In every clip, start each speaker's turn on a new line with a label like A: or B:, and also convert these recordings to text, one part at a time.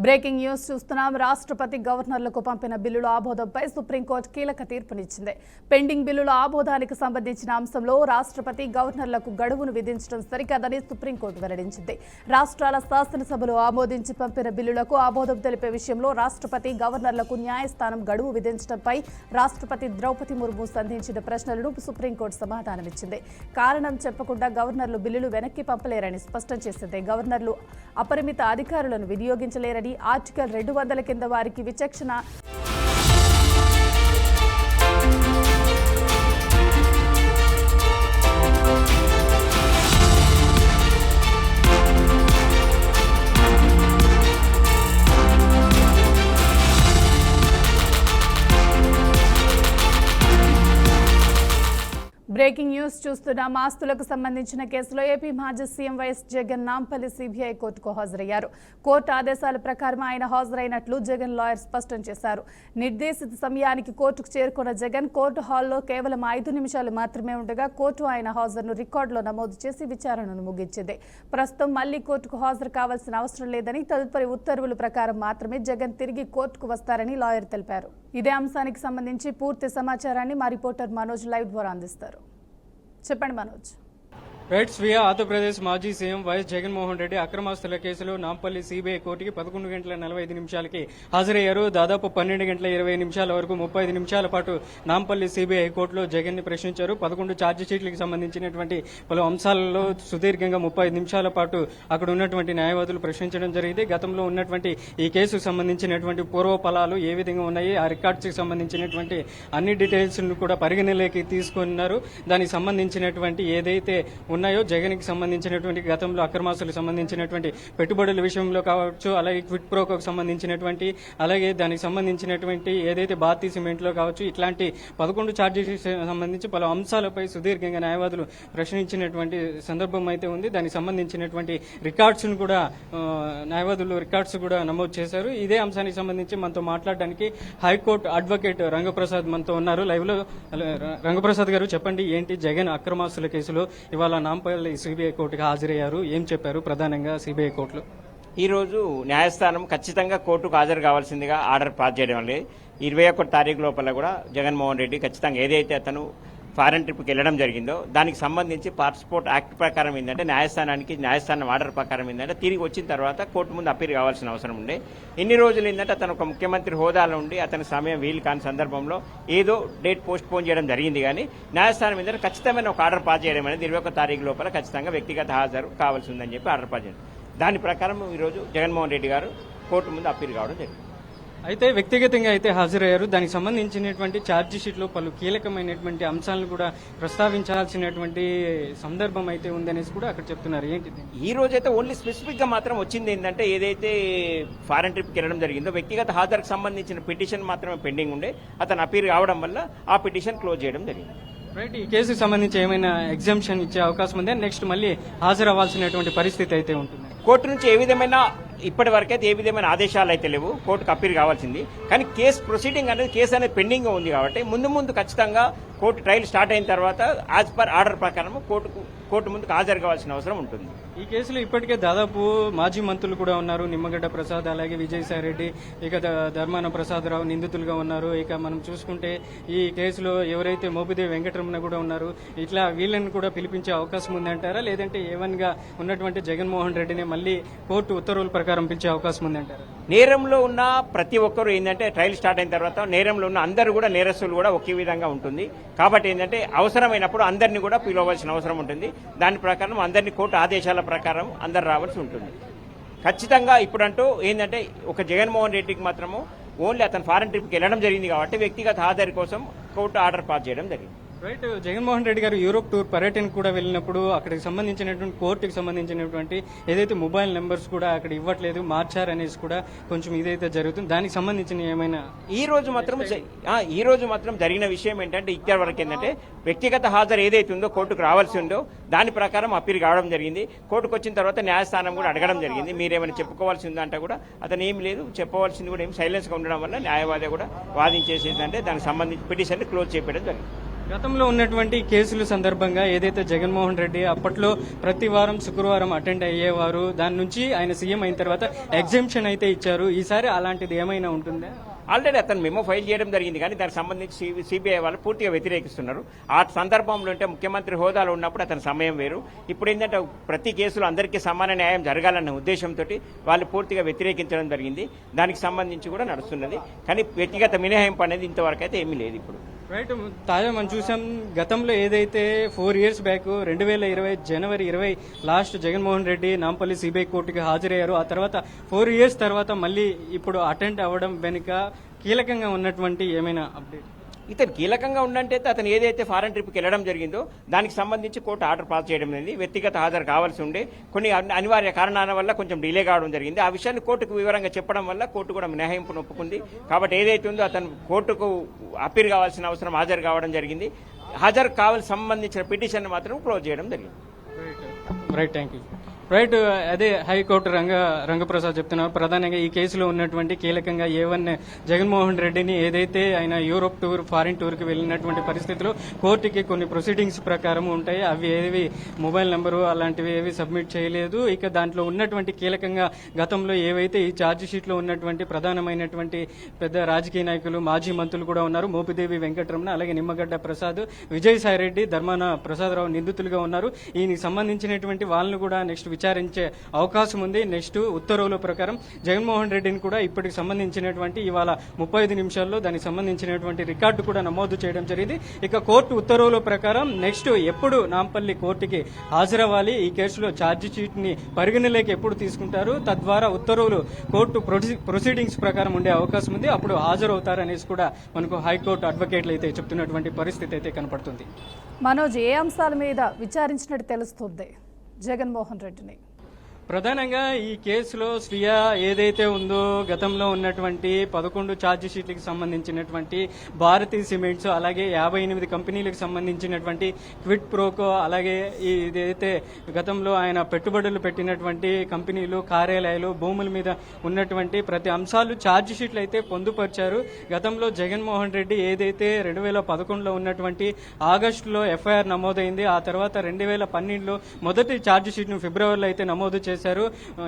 A: Breaking news చూస్తున్నాం. రాష్ట్రపతి గవర్నర్లకు పంపిన బిల్లుల ఆమోదంపై సుప్రీంకోర్టు కీలక తీర్పునిచ్చింది. పెండింగ్ బిల్లుల ఆమోదానికి సంబంధించిన అంశంలో రాష్ట్రపతి గవర్నర్లకు గడువును విధించడం సరికాదని సుప్రీంకోర్టు వెల్లడించింది. రాష్ట్రాల శాసనసభలు ఆమోదించి పంపిన బిల్లులకు ఆమోదం తెలిపే విషయంలో రాష్ట్రపతి గవర్నర్లకు న్యాయస్థానం గడువు విధించడంపై రాష్ట్రపతి ద్రౌపది ముర్ము సంధించిన ప్రశ్నలను సుప్రీంకోర్టు సమాధానమిచ్చింది. కారణం చెప్పకుండా గవర్నర్లు బిల్లులు వెనక్కి పంపలేరని స్పష్టం చేసింది. గవర్నర్లు అపరిమిత అధికారులను వినియోగించలేరని ఆర్టికల్ 200 కింద వారికి విచక్షణ బ్రేకింగ్ న్యూస్ చూస్తున్నాం. ఆస్తులకు సంబంధించిన కేసులో ఏపీ మాజీ CM YS Jagan Nampally CBI కోర్టుకు హాజరయ్యారు. కోర్టు ఆదేశాల ప్రకారం ఆయన హాజరైనట్లు జగన్ లాయర్ స్పష్టం చేశారు. నిర్దేశిత సమయానికి కోర్టుకు చేరుకున్న జగన్ కోర్టు హాల్లో కేవలం 5 నిమిషాలు మాత్రమే ఉండగా కోర్టు ఆయన హాజరును రికార్డులో నమోదు చేసి విచారణను ముగించింది. ప్రస్తుతం మళ్లీ కోర్టుకు హాజరు కావాల్సిన అవసరం లేదని, తదుపరి ఉత్తర్వుల ప్రకారం మాత్రమే జగన్ తిరిగి కోర్టుకు వస్తారని లాయర్ తెలిపారు. ఇదే అంశానికి సంబంధించి పూర్తి సమాచారాన్ని మా రిపోర్టర్ మనోజ్ లైవ్ ద్వారా అందిస్తారు. చెప్పండి మనోజ్.
B: రైట్ స్వీయ ఆంధ్రప్రదేశ్ మాజీ సీఎం వైఎస్ జగన్మోహన్ రెడ్డి అక్రమాస్తుల కేసులో నాంపల్లి సిబిఐ కోర్టుకి 11 గంటల 45 నిమిషాలకి హాజరయ్యారు. దాదాపు 12 గంటల 20 నిమిషాల వరకు 35 నిమిషాల పాటు నాంపల్లి సిబిఐ కోర్టులో జగన్ ని ప్రశ్నించారు. 11 ఛార్జ్ షీట్లకు సంబంధించినటువంటి పలు అంశాలలో సుదీర్ఘంగా 35 నిమిషాల పాటు అక్కడ ఉన్నటువంటి న్యాయవాదులు ప్రశ్నించడం జరిగింది. గతంలో ఉన్నటువంటి ఈ కేసుకు సంబంధించినటువంటి పూర్వఫలాలు ఏ విధంగా ఉన్నాయి, ఆ రికార్డ్స్ కి సంబంధించినటువంటి అన్ని డీటెయిల్స్ ను కూడా పరిగణలోకి తీసుకున్నారు. దానికి సంబంధించినటువంటి ఏదైతే ఉన్నాయో జగన్ కి సంబంధించినటువంటి గతంలో అక్రమాస్తులకు సంబంధించినటువంటి పెట్టుబడుల విషయంలో కావచ్చు, అలాగే క్విట్ ప్రోకోకు సంబంధించినటువంటి, అలాగే దానికి సంబంధించినటువంటి ఏదైతే భారతీ సిమెంట్ లో కావచ్చు, ఇట్లాంటి 11 ఛార్జెస్ సంబంధించి పలు అంశాలపై సుదీర్ఘంగా న్యాయవాదులు ప్రశ్నించినటువంటి సందర్భం అయితే ఉంది. దానికి సంబంధించినటువంటి రికార్డ్స్ ను కూడా న్యాయవాదులు రికార్డ్స్ కూడా నమోదు చేశారు. ఇదే అంశానికి సంబంధించి మనతో మాట్లాడడానికి హైకోర్టు అడ్వకేట్ రంగప్రసాద్ మనతో ఉన్నారు లైవ్ లో. రంగప్రసాద్ గారు, చెప్పండి, ఏంటి జగన్ అక్రమాస్తుల కేసులో ఇవాళ నాంపల్లి సిబిఐ కోర్టుకు హాజరయ్యారు, ఏం చెప్పారు ప్రధానంగా సిబిఐ కోర్టులో?
C: ఈ రోజు న్యాయస్థానం ఖచ్చితంగా కోర్టుకు హాజరు కావాల్సిందిగా ఆర్డర్ పాస్ చేయడం వల్ల 21 తారీఖు లోపల కూడా జగన్మోహన్ రెడ్డి ఖచ్చితంగా ఏదైతే అతను ఫారెన్ ట్రిప్కి వెళ్లడం జరిగిందో దానికి సంబంధించి పాస్పోర్ట్ యాక్ట్ ప్రకారం ఏంటంటే న్యాయస్థానం ఆర్డర్ ప్రకారం ఏంటంటే తిరిగి వచ్చిన తర్వాత కోర్టు ముందు అప్పీల్ కావాల్సిన అవసరం ఉండే. ఇన్ని రోజులు ఏంటంటే అతను ఒక ముఖ్యమంత్రి హోదాలో ఉండి అతని సమయం వీలు కాని సందర్భంలో ఏదో డేట్ పోస్ట్ పోన్ చేయడం జరిగింది. కానీ న్యాయస్థానం ఏంటంటే ఖచ్చితమైన ఒక ఆర్డర్ పాస్ చేయడం అనేది 21 తారీఖు లోపల ఖచ్చితంగా వ్యక్తిగత హాజరు కావాల్సి ఉందని చెప్పి ఆర్డర్ పాస్ చేయండి. దాని ప్రకారం ఈరోజు జగన్మోహన్ రెడ్డి గారు కోర్టు ముందు అప్పీల్ కావడం జరిగింది.
B: అయితే వ్యక్తిగతంగా అయితే హాజరయ్యారు. దానికి సంబంధించినటువంటి ఛార్జ్ షీట్ లో పలు కీలకమైనటువంటి అంశాలను కూడా ప్రస్తావించాల్సినటువంటి సందర్భం అయితే ఉందనేసి కూడా అక్కడ చెప్తున్నారు. ఏంటి
C: ఈ రోజు అయితే ఓన్లీ స్పెసిఫిక్ గా మాత్రం వచ్చింది ఏంటంటే ఏదైతే ఫారెన్ ట్రిప్ కి వెళ్ళడం జరిగిందో వ్యక్తిగత హాజరుకు సంబంధించిన పిటిషన్ మాత్రమే పెండింగ్ ఉండే, అతను అపీల్ కావడం వల్ల ఆ పిటిషన్ క్లోజ్ చేయడం జరిగింది.
B: రైట్, ఈ కేసుకు సంబంధించి ఏమైనా ఎగ్జామ్షన్ ఇచ్చే అవకాశం ఉందా? నెక్స్ట్ మళ్ళీ హాజరవ్వాల్సినటువంటి పరిస్థితి అయితే ఉంటుంది.
C: కోర్టు నుంచి ఏ విధమైన ఇప్పటి వరకైతే ఏ విధమైన ఆదేశాలు అయితే లేవు, కోర్టుకు అప్పీల్ కావాల్సింది. కానీ కేసు ప్రొసీడింగ్ అనేది కేసు అనేది పెండింగ్ ఉంది కాబట్టి ముందు ఖచ్చితంగా కోర్టు ట్రయల్ స్టార్ట్ అయిన తర్వాత యాజ్ పర్ ఆర్డర్ ప్రకారం కోర్టు ముందుకు హాజరు కావాల్సిన అవసరం ఉంటుంది.
B: ఈ కేసులో ఇప్పటికే దాదాపు మాజీ మంత్రులు కూడా ఉన్నారు. నిమ్మగడ్డ ప్రసాద్, అలాగే విజయసాయి రెడ్డి, ఇక ధర్మాన ప్రసాదరావు నిందితులుగా ఉన్నారు. ఇక మనం చూసుకుంటే ఈ కేసులో ఎవరైతే మోపిదేవి వెంకటరమణ కూడా ఉన్నారు. ఇట్లా వీళ్ళని కూడా పిలిపించే అవకాశం ఉందంటారా, లేదంటే ఏవన్ గా ఉన్నటువంటి జగన్మోహన్ రెడ్డిని మళ్ళీ కోర్టు ఉత్తర్వుల ప్రకారం పిలిచే అవకాశం ఉందంటారా?
C: నేరంలో ఉన్న ప్రతి ఒక్కరు ఏంటంటే ట్రయల్ స్టార్ట్ అయిన తర్వాత నేరంలో ఉన్న అందరూ కూడా నేరస్తులు కూడా ఒకే విధంగా ఉంటుంది. కాబట్టి ఏంటంటే అవసరమైనప్పుడు అందరినీ కూడా పిలవలసిన అవసరం ఉంటుంది. దాని ప్రకారం అందరినీ కోర్టు ఆదేశాల ప్రకారం అందరు రావాల్సి ఉంటుంది. ఖచ్చితంగా ఇప్పుడంటూ ఏంటంటే ఒక జగన్మోహన్ రెడ్డికి మాత్రము ఓన్లీ అతను ఫారెన్ ట్రిప్కి వెళ్ళడం జరిగింది కాబట్టి వ్యక్తిగత హాజరు కోసం కోర్టు ఆర్డర్ పాస్ చేయడం జరిగింది.
B: రైట్, జగన్మోహన్ రెడ్డి గారు యూరోప్ టూర్ పర్యటనకు కూడా వెళ్ళినప్పుడు అక్కడికి సంబంధించినటువంటి కోర్టుకి సంబంధించినటువంటి ఏదైతే మొబైల్ నెంబర్స్ కూడా అక్కడ ఇవ్వట్లేదు, మార్చారనేసి కూడా కొంచెం ఇదైతే జరుగుతుంది. దానికి సంబంధించిన ఏమైనా
C: ఈ రోజు మాత్రం జరిగిన విషయం ఏంటంటే ఇక్కడి వరకు ఏంటంటే వ్యక్తిగత హాజరు ఏదైతే ఉందో కోర్టుకు రావాల్సి ఉందో దాని ప్రకారం అప్పీల్ కావడం జరిగింది. కోర్టుకు వచ్చిన తర్వాత న్యాయస్థానం కూడా అడగడం జరిగింది, మీరేమైనా చెప్పుకోవాల్సి ఉందంటే కూడా అతను ఏం లేదు, చెప్పవలసింది కూడా ఏం సైలెన్స్ గా ఉండడం వల్ల న్యాయవాది కూడా వాదించేసేదంటే దానికి సంబంధించి పిటిషన్ క్లోజ్ చేయడం జరిగింది.
B: గతంలో ఉన్నటువంటి కేసుల సందర్భంగా ఏదైతే జగన్మోహన్ రెడ్డి అప్పట్లో ప్రతి వారం శుక్రవారం అటెండ్ అయ్యేవారు, దాని నుంచి ఆయన సీఎం అయిన తర్వాత ఎగ్జెంప్షన్ అయితే ఇచ్చారు. ఈసారి అలాంటిది ఏమైనా ఉంటుందా?
C: ఆల్రెడీ అతను మెమో ఫైల్ చేయడం జరిగింది, కానీ దానికి సంబంధించి సిబిఐ వాళ్ళు పూర్తిగా వ్యతిరేకిస్తున్నారు. ఆ సందర్భంలో అంటే ముఖ్యమంత్రి హోదాలో ఉన్నప్పుడు అతని సమయం వేరు. ఇప్పుడు ఏంటంటే ప్రతి కేసులో అందరికీ సమాన న్యాయం జరగాలన్న ఉద్దేశంతో వాళ్ళు పూర్తిగా వ్యతిరేకించడం జరిగింది. దానికి సంబంధించి కూడా నడుస్తున్నది, కానీ వ్యక్తిగత మినహాయింపు అనేది ఇంతవరకు అయితే ఏమీ లేదు. ఇప్పుడు
B: రైట్, తాజా మనం చూసాం గతంలో ఏదైతే 4 years బ్యాక్ 2020 జనవరి 20 లాస్ట్ జగన్మోహన్ రెడ్డి నాంపల్లి సిబిఐ కోర్టుకి హాజరయ్యారు. ఆ తర్వాత 4 years తర్వాత మళ్ళీ ఇప్పుడు అటెండ్ అవ్వడం వెనుక కీలకంగా ఉన్నటువంటి ఏమైనా అప్డేట్?
C: ఇతను కీలకంగా ఉండంటే అతను ఏదైతే ఫారెన్ ట్రిప్కి వెళ్ళడం జరిగిందో దానికి సంబంధించి కోర్టు ఆర్డర్ పాస్ చేయడం అనేది వ్యక్తిగత హాజరు కావాల్సి ఉండే కొన్ని అనివార్య కారణాల వల్ల కొంచెం డిలే కావడం జరిగింది. ఆ విషయాన్ని కోర్టుకు వివరంగా చెప్పడం వల్ల కోర్టు కూడా మినహాయింపును ఒప్పుకుంది. కాబట్టి ఏదైతే ఉందో అతను కోర్టుకు అప్పీల్ కావాల్సిన అవసరం హాజరు కావడం జరిగింది. హాజరు కావాల్సి సంబంధించిన పిటిషన్ మాత్రం క్లోజ్ చేయడం జరిగింది.
B: Right, thank you. రైట్, అదే హైకోర్టు రంగప్రసాద్ చెప్తున్నారు. ప్రధానంగా ఈ కేసులో ఉన్నటువంటి కీలకంగా A1 జగన్మోహన్ రెడ్డిని ఏదైతే ఆయన యూరోప్ టూర్, ఫారిన్ టూర్కి వెళ్ళినటువంటి పరిస్థితిలో కోర్టుకి కొన్ని ప్రొసీడింగ్స్ ప్రకారం ఉంటాయి, అవి ఏవి మొబైల్ నెంబరు అలాంటివి ఏవి సబ్మిట్ చేయలేదు. ఇక దాంట్లో ఉన్నటువంటి కీలకంగా గతంలో ఏవైతే ఈ ఛార్జ్ షీట్లో ఉన్నటువంటి ప్రధానమైనటువంటి పెద్ద రాజకీయ నాయకులు, మాజీ మంత్రులు కూడా ఉన్నారు. మోపిదేవి వెంకటరమణ, అలాగే నిమ్మగడ్డ ప్రసాద్, విజయసాయిరెడ్డి, ధర్మాన ప్రసాదరావు నిందితులుగా ఉన్నారు. ఈయనకి సంబంధించినటువంటి వాళ్ళని కూడా నెక్స్ట్ విచారించే అవకాశం ఉంది. నెక్స్ట్ ఉత్తర్వుల ప్రకారం జగన్మోహన్ రెడ్డిని కూడా ఇప్పటికి సంబంధించినటువంటి ఇవాళ 35 నిమిషాల్లో దానికి సంబంధించినటువంటి రికార్డు కూడా నమోదు చేయడం జరిగింది. ఇక కోర్టు ఉత్తర్వుల ప్రకారం నెక్స్ట్ ఎప్పుడు నాంపల్లి కోర్టుకి హాజరవ్వాలి, ఈ కేసులో ఛార్జ్ షీట్ ని పరిగణలోకి ఎప్పుడు తీసుకుంటారు, తద్వారా ఉత్తర్వులు కోర్టు ప్రొసీడింగ్స్ ప్రకారం ఉండే అవకాశం ఉంది, అప్పుడు హాజరవుతారనేసి కూడా మనకు హైకోర్టు అడ్వకేట్లు అయితే చెప్తున్నటువంటి పరిస్థితి అయితే కనపడుతుంది.
A: మనోజ్, ఏ అంశాల మీద విచారించినట్టు తెలుస్తుంది జగన్మోహన్ రెడ్డిని?
B: ప్రధానంగా ఈ కేసులో స్వీయ ఏదైతే ఉందో గతంలో ఉన్నటువంటి 11 ఛార్జ్ షీట్లకు సంబంధించినటువంటి భారతీ సిమెంట్స్, అలాగే 58 కంపెనీలకు సంబంధించినటువంటి క్విడ్ ప్రోకో, అలాగే ఇదైతే గతంలో ఆయన పెట్టుబడులు పెట్టినటువంటి కంపెనీలు, కార్యాలయాలు, భూముల మీద ఉన్నటువంటి ప్రతి అంశాలు ఛార్జ్ షీట్లు అయితే పొందుపరిచారు. గతంలో జగన్మోహన్ రెడ్డి ఏదైతే 2011లో ఉన్నటువంటి ఆగస్టులో ఎఫ్ఐఆర్ నమోదైంది, ఆ తర్వాత 2012లో మొదటి ఛార్జ్ షీట్ను ఫిబ్రవరిలో అయితే నమోదు చేశారు.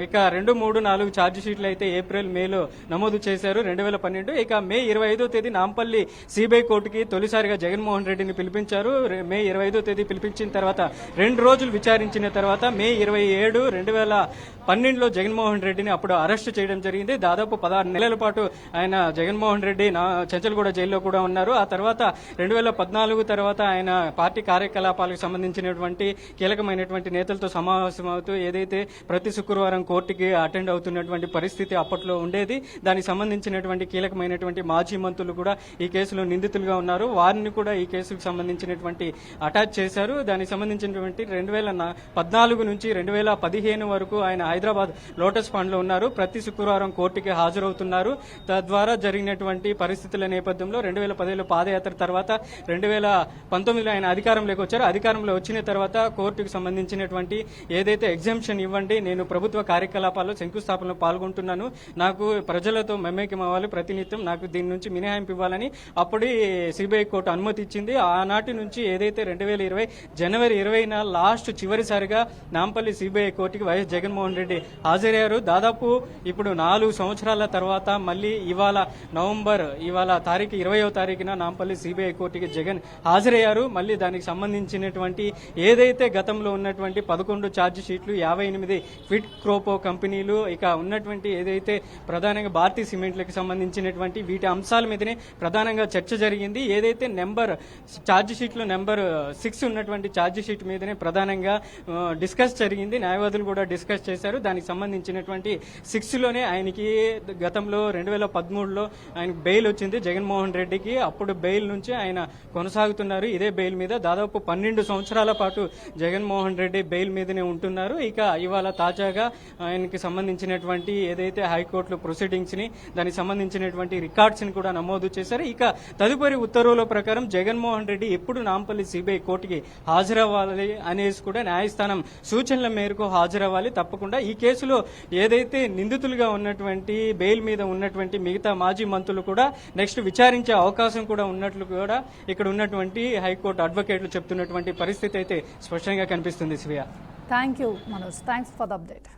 B: ఇక 2, 3, 4 ఛార్జ్ షీట్లు అయితే ఏప్రిల్, మేలో నమోదు చేశారు 2012. ఇక మే 25వ తేదీ నాంపల్లి సిబిఐ కోర్టుకి తొలిసారిగా జగన్మోహన్ రెడ్డిని పిలిపించారు. మే 25వ తేదీ పిలిపించిన తర్వాత 2 రోజులు విచారించిన తర్వాత మే 27, 2012లో జగన్మోహన్ రెడ్డిని అప్పుడు అరెస్ట్ చేయడం జరిగింది. దాదాపు 16 నెలల పాటు ఆయన జగన్మోహన్ రెడ్డి చెంచల్గూడ జైల్లో కూడా ఉన్నారు. ఆ తర్వాత 2014 తర్వాత ఆయన పార్టీ కార్యకలాపాలకు సంబంధించినటువంటి కీలకమైనటువంటి నేతలతో సమావేశమవుతూ ఏదైతే ప్రతి శుక్రవారం కోర్టుకి అటెండ్ అవుతున్నటువంటి పరిస్థితి అప్పట్లో ఉండేది. దానికి సంబంధించినటువంటి కీలకమైనటువంటి మాజీ మంత్రులు కూడా ఈ కేసులో నిందితులుగా ఉన్నారు. వారిని కూడా ఈ కేసుకు సంబంధించినటువంటి అటాచ్ చేశారు. దానికి సంబంధించినటువంటి 2014 నుంచి 2015 వరకు ఆయన హైదరాబాద్ లోటస్ ఫండ్ లో ఉన్నారు. ప్రతి శుక్రవారం కోర్టుకి హాజరవుతున్నారు. తద్వారా జరిగినటువంటి పరిస్థితుల నేపథ్యంలో 2010లో పాదయాత్ర తర్వాత 2019లో ఆయన అధికారంలోకి వచ్చారు. అధికారంలో వచ్చిన తర్వాత కోర్టుకు సంబంధించినటువంటి ఏదైతే ఎగ్జామ్షన్ ఇవ్వండి, నేను ప్రభుత్వ కార్యకలాపాల్లో శంకుస్థాపనలో పాల్గొంటున్నాను, నాకు ప్రజలతో మమేకం అవ్వాలి, ప్రతినిత్యం నాకు దీని నుంచి మినహాయింపు ఇవ్వాలని అప్పుడు సిబిఐ కోర్టు అనుమతి ఇచ్చింది. ఆనాటి నుంచి ఏదైతే 2020 జనవరి 20న లాస్ట్ చివరిసారిగా నాంపల్లి సిబిఐ కోర్టుకి వైఎస్ జగన్మోహన్ రెడ్డి హాజరయ్యారు. దాదాపు ఇప్పుడు 4 సంవత్సరాల తర్వాత మళ్ళీ ఇవాళ తారీఖు 20వ తారీఖున నాంపల్లి సిబిఐ కోర్టుకి జగన్ హాజరయ్యారు. మళ్ళీ దానికి సంబంధించినటువంటి ఏదైతే గతంలో ఉన్నటువంటి 11 ఛార్జ్ షీట్లు, 58 క్విడ్ ప్రోకో కంపెనీలు, ఇక ఉన్నటువంటి ఏదైతే ప్రధానంగా భారతీ సిమెంట్లకు సంబంధించినటువంటి వీటి అంశాల మీదనే ప్రధానంగా చర్చ జరిగింది. ఏదైతే ఛార్జ్ షీట్లో నెంబర్ 6 ఉన్నటువంటి ఛార్జ్ షీట్ మీదనే ప్రధానంగా డిస్కస్ జరిగింది. న్యాయవాదులు కూడా డిస్కస్ చేశారు. దానికి సంబంధించినటువంటి 6లోనే ఆయనకి గతంలో 2013లో ఆయనకు బెయిల్ వచ్చింది జగన్మోహన్ రెడ్డికి. అప్పుడు బెయిల్ నుంచి ఆయన కొనసాగుతున్నారు ఇదే బెయిల్ మీద. దాదాపు 12 సంవత్సరాల పాటు జగన్మోహన్ రెడ్డి బెయిల్ మీదనే ఉంటున్నారు. ఇక ఇవాళ తాజాగా ఆయనకి సంబంధించినటువంటి ఏదైతే హైకోర్టులో ప్రొసీడింగ్స్ని దానికి సంబంధించినటువంటి రికార్డ్స్ని కూడా నమోదు చేశారు. ఇక తదుపరి ఉత్తర్వుల ప్రకారం జగన్మోహన్ రెడ్డి ఎప్పుడు నాంపల్లి సిబిఐ కోర్టుకి హాజరవ్వాలి అనేసి కూడా న్యాయస్థానం సూచనల మేరకు హాజరవ్వాలి. తప్పకుండా ఈ కేసులో ఏదైతే నిందితులుగా ఉన్నటువంటి బెయిల్ మీద ఉన్నటువంటి మిగతా మాజీ మంత్రులు కూడా నెక్స్ట్ విచారించే అవకాశం కూడా ఉన్నట్లు కూడా ఇక్కడ ఉన్నటువంటి హైకోర్టు అడ్వకేట్లు చెప్తున్నటువంటి పరిస్థితి అయితే స్పష్టంగా కనిపిస్తుంది. Shivayya,
A: thank you Manoj, thanks for the update.